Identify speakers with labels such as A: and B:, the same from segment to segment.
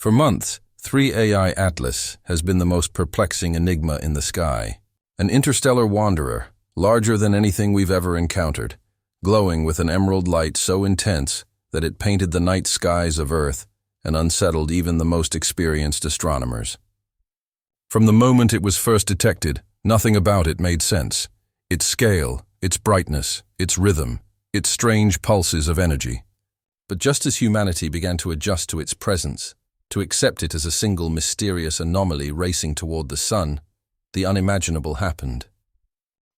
A: For months, 3AI Atlas has been the most perplexing enigma in the sky. An interstellar wanderer, larger than anything we've ever encountered, glowing with an emerald light so intense that it painted the night skies of Earth and unsettled even the most experienced astronomers. From the moment it was first detected, nothing about it made sense. Its scale, its brightness, its rhythm, its strange pulses of energy. But just as humanity began to adjust to its presence, to accept it as a single mysterious anomaly racing toward the sun, the unimaginable happened.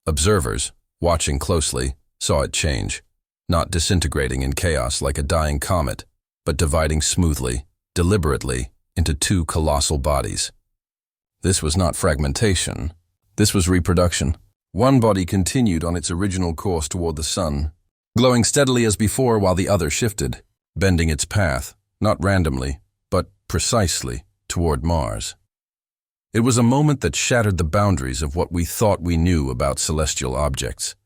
A: Observers, watching closely, saw it change, not disintegrating in chaos like a dying comet, but dividing smoothly, deliberately, into two colossal bodies. This was not fragmentation. This was reproduction. One body continued on its original course toward the sun, glowing steadily as before while the other shifted, bending its path, not randomly, but precisely, toward Mars. It was a moment that shattered the boundaries of what we thought we knew about celestial objects,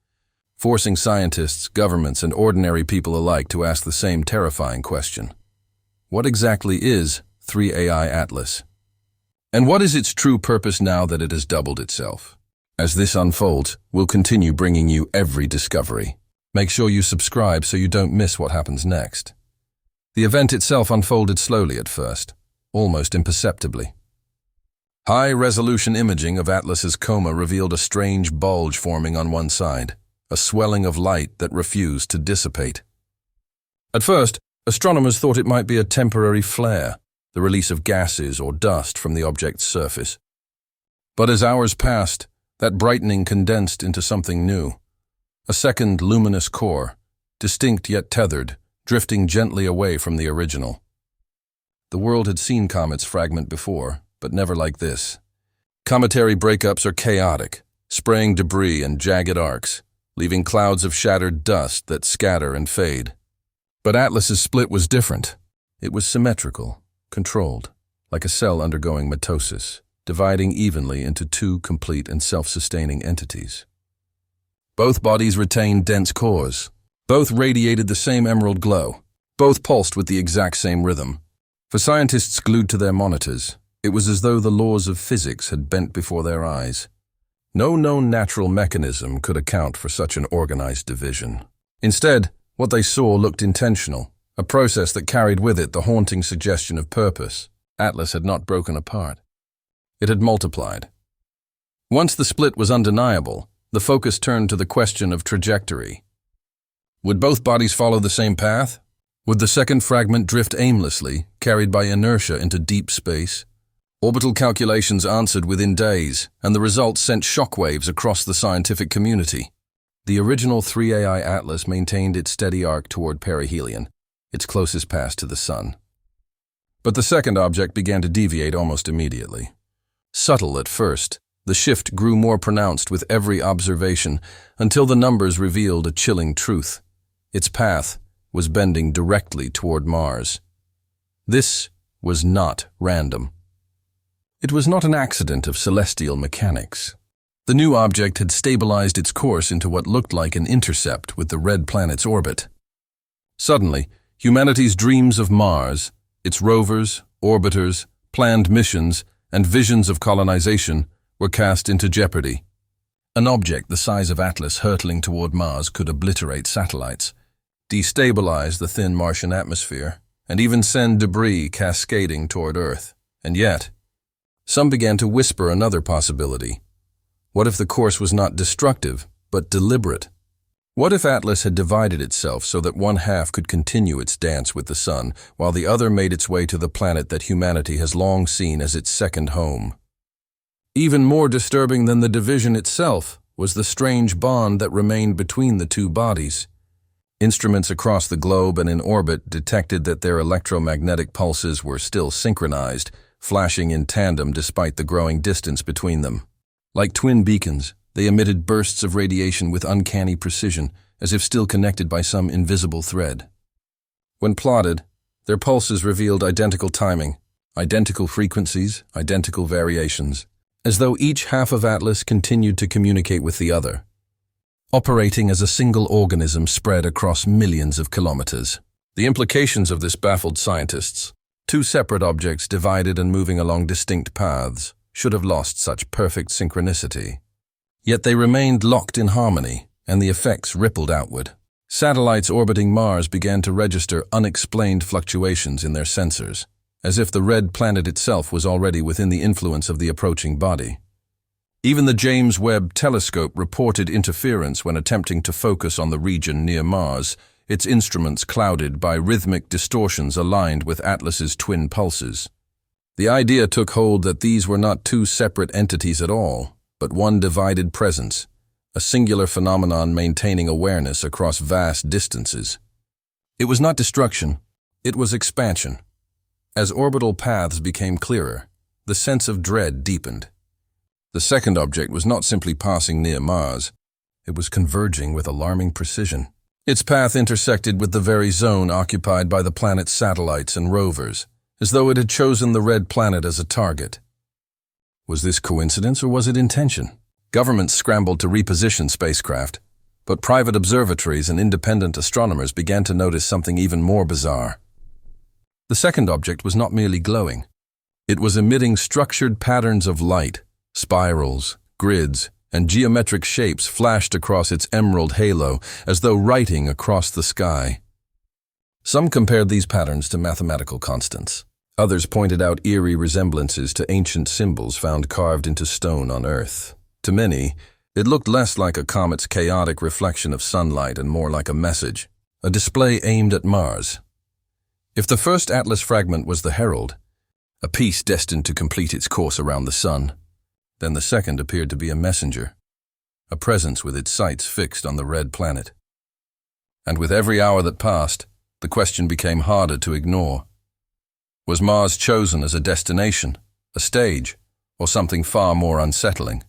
A: forcing scientists, governments, and ordinary people alike to ask the same terrifying question. What exactly is 3AI Atlas? And what is its true purpose now that it has doubled itself? As this unfolds, we'll continue bringing you every discovery. Make sure you subscribe so you don't miss what happens next. The event itself unfolded slowly at first, almost imperceptibly. High-resolution imaging of Atlas's coma revealed a strange bulge forming on one side, a swelling of light that refused to dissipate. At first, astronomers thought it might be a temporary flare, the release of gases or dust from the object's surface. But as hours passed, that brightening condensed into something new. A second luminous core, distinct yet tethered, drifting gently away from the original. The world had seen comets fragment before, but never like this. Cometary breakups are chaotic, spraying debris and jagged arcs, leaving clouds of shattered dust that scatter and fade. But Atlas's split was different. It was symmetrical, controlled, like a cell undergoing mitosis, dividing evenly into two complete and self-sustaining entities. Both bodies retained dense cores. Both radiated the same emerald glow. Both pulsed with the exact same rhythm. For scientists glued to their monitors, it was as though the laws of physics had bent before their eyes. No known natural mechanism could account for such an organized division. Instead, what they saw looked intentional, a process that carried with it the haunting suggestion of purpose. Atlas had not broken apart. It had multiplied. Once the split was undeniable, the focus turned to the question of trajectory. Would both bodies follow the same path? Would the second fragment drift aimlessly, carried by inertia into deep space? Orbital calculations answered within days, and the results sent shockwaves across the scientific community. The original 3AI Atlas maintained its steady arc toward perihelion, its closest pass to the sun. But the second object began to deviate almost immediately. Subtle at first, the shift grew more pronounced with every observation until the numbers revealed a chilling truth. Its path was bending directly toward Mars. This was not random. It was not an accident of celestial mechanics. The new object had stabilized its course into what looked like an intercept with the red planet's orbit. Suddenly, humanity's dreams of Mars, its rovers, orbiters, planned missions, and visions of colonization were cast into jeopardy. An object the size of Atlas hurtling toward Mars could obliterate satellites, destabilize the thin Martian atmosphere, and even send debris cascading toward Earth. And yet, some began to whisper another possibility. What if the course was not destructive, but deliberate? What if Atlas had divided itself so that one half could continue its dance with the sun, while the other made its way to the planet that humanity has long seen as its second home? Even more disturbing than the division itself was the strange bond that remained between the two bodies. Instruments across the globe and in orbit detected that their electromagnetic pulses were still synchronized, flashing in tandem despite the growing distance between them. Like twin beacons, they emitted bursts of radiation with uncanny precision, as if still connected by some invisible thread. When plotted, their pulses revealed identical timing, identical frequencies, identical variations, as though each half of Atlas continued to communicate with the other, operating as a single organism spread across millions of kilometers. The implications of this baffled scientists. Two separate objects divided and moving along distinct paths should have lost such perfect synchronicity. Yet they remained locked in harmony, and the effects rippled outward. Satellites orbiting Mars began to register unexplained fluctuations in their sensors, as if the red planet itself was already within the influence of the approaching body. Even the James Webb Telescope reported interference when attempting to focus on the region near Mars, its instruments clouded by rhythmic distortions aligned with Atlas's twin pulses. The idea took hold that these were not two separate entities at all, but one divided presence, a singular phenomenon maintaining awareness across vast distances. It was not destruction, it was expansion. As orbital paths became clearer, the sense of dread deepened. The second object was not simply passing near Mars, it was converging with alarming precision. Its path intersected with the very zone occupied by the planet's satellites and rovers, as though it had chosen the red planet as a target. Was this coincidence or was it intention? Governments scrambled to reposition spacecraft, but private observatories and independent astronomers began to notice something even more bizarre. The second object was not merely glowing. It was emitting structured patterns of light. Spirals, grids, and geometric shapes flashed across its emerald halo as though writing across the sky. Some compared these patterns to mathematical constants. Others pointed out eerie resemblances to ancient symbols found carved into stone on Earth. To many, it looked less like a comet's chaotic reflection of sunlight and more like a message, a display aimed at Mars. If the first Atlas fragment was the herald, a piece destined to complete its course around the sun, then the second appeared to be a messenger, a presence with its sights fixed on the red planet. And with every hour that passed, the question became harder to ignore. Was Mars chosen as a destination, a stage, or something far more unsettling?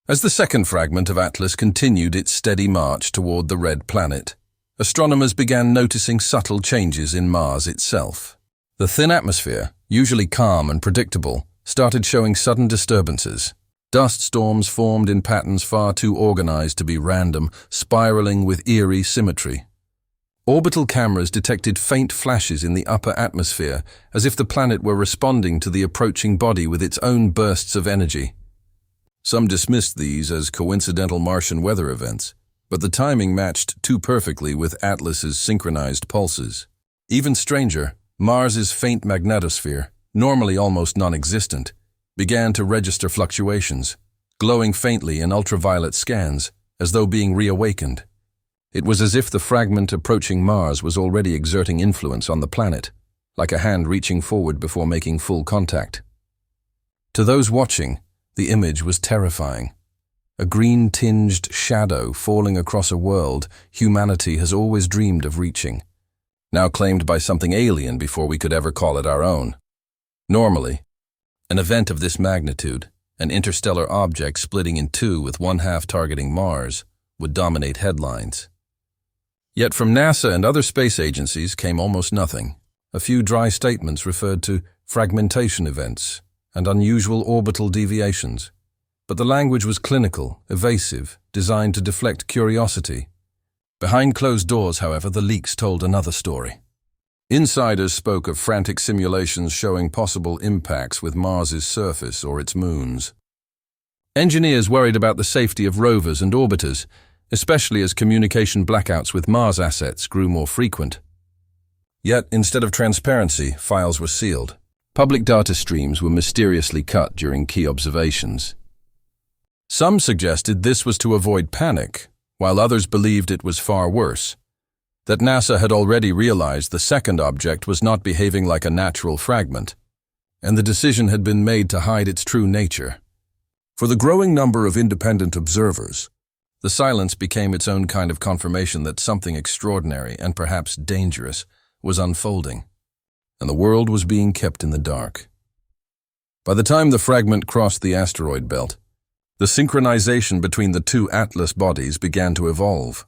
A: As the second fragment of Atlas continued its steady march toward the red planet, astronomers began noticing subtle changes in Mars itself. The thin atmosphere, usually calm and predictable, started showing sudden disturbances. Dust storms formed in patterns far too organized to be random, spiraling with eerie symmetry. Orbital cameras detected faint flashes in the upper atmosphere, as if the planet were responding to the approaching body with its own bursts of energy. Some dismissed these as coincidental Martian weather events, but the timing matched too perfectly with Atlas's synchronized pulses. Even stranger, Mars's faint magnetosphere, normally almost non-existent, began to register fluctuations, glowing faintly in ultraviolet scans, as though being reawakened. It was as if the fragment approaching Mars was already exerting influence on the planet, like a hand reaching forward before making full contact. To those watching, the image was terrifying. A green-tinged shadow falling across a world humanity has always dreamed of reaching, now claimed by something alien before we could ever call it our own. Normally, an event of this magnitude, an interstellar object splitting in two with one half targeting Mars, would dominate headlines. Yet from NASA and other space agencies came almost nothing. A few dry statements referred to fragmentation events and unusual orbital deviations. But the language was clinical, evasive, designed to deflect curiosity. Behind closed doors, however, the leaks told another story. Insiders spoke of frantic simulations showing possible impacts with Mars's surface or its moons. Engineers worried about the safety of rovers and orbiters, especially as communication blackouts with Mars assets grew more frequent. Yet, instead of transparency, files were sealed. Public data streams were mysteriously cut during key observations. Some suggested this was to avoid panic, while others believed it was far worse, that NASA had already realized the second object was not behaving like a natural fragment, and the decision had been made to hide its true nature. For the growing number of independent observers, the silence became its own kind of confirmation that something extraordinary and perhaps dangerous was unfolding, and the world was being kept in the dark. By the time the fragment crossed the asteroid belt, the synchronization between the two Atlas bodies began to evolve.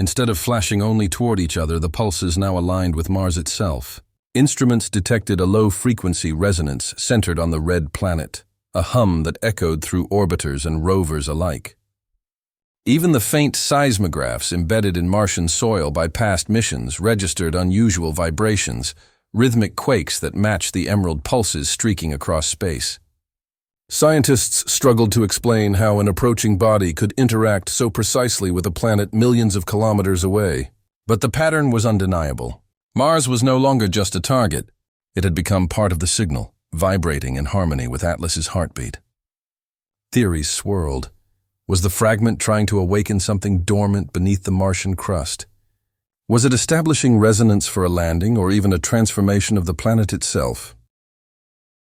A: Instead of flashing only toward each other, the pulses now aligned with Mars itself. Instruments detected a low-frequency resonance centered on the red planet, a hum that echoed through orbiters and rovers alike. Even the faint seismographs embedded in Martian soil by past missions registered unusual vibrations, rhythmic quakes that matched the emerald pulses streaking across space. Scientists struggled to explain how an approaching body could interact so precisely with a planet millions of kilometers away. But the pattern was undeniable. Mars was no longer just a target. It had become part of the signal, vibrating in harmony with Atlas's heartbeat. Theories swirled. Was the fragment trying to awaken something dormant beneath the Martian crust? Was it establishing resonance for a landing or even a transformation of the planet itself?